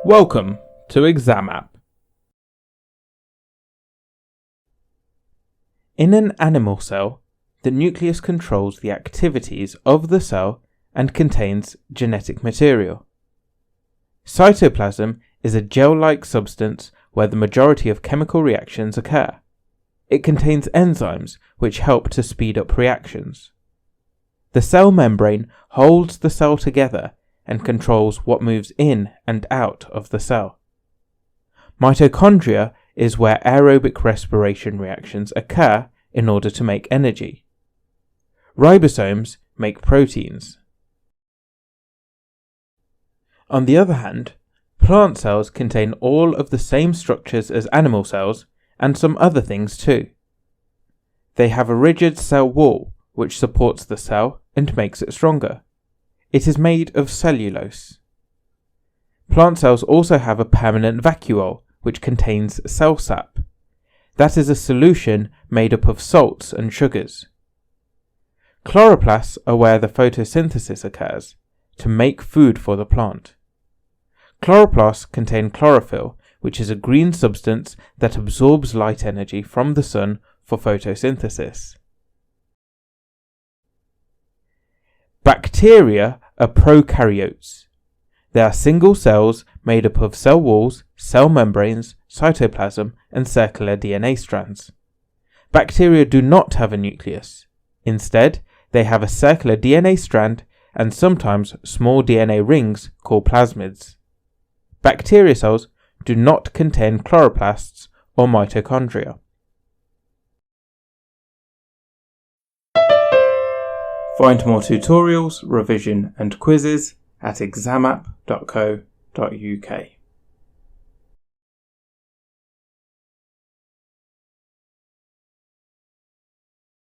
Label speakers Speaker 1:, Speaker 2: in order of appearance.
Speaker 1: Welcome to ExamApp. In an animal cell, the nucleus controls the activities of the cell and contains genetic material. Cytoplasm is a gel-like substance where the majority of chemical reactions occur. It contains enzymes which help to speed up reactions. The cell membrane holds the cell together and controls what moves in and out of the cell. Mitochondria is where aerobic respiration reactions occur in order to make energy. Ribosomes make proteins. On the other hand, plant cells contain all of the same structures as animal cells and some other things too. They have a rigid cell wall which supports the cell and makes it stronger. It is made of cellulose. Plant cells also have a permanent vacuole which contains cell sap. That is a solution made up of salts and sugars. Chloroplasts are where the photosynthesis occurs to make food for the plant. Chloroplasts contain chlorophyll, which is a green substance that absorbs light energy from the sun for photosynthesis. Bacteria are prokaryotes. They are single cells made up of cell walls, cell membranes, cytoplasm, and circular DNA strands. Bacteria do not have a nucleus. Instead, they have a circular DNA strand and sometimes small DNA rings called plasmids. Bacteria cells do not contain chloroplasts or mitochondria. Find more tutorials, revision and quizzes at examapp.co.uk.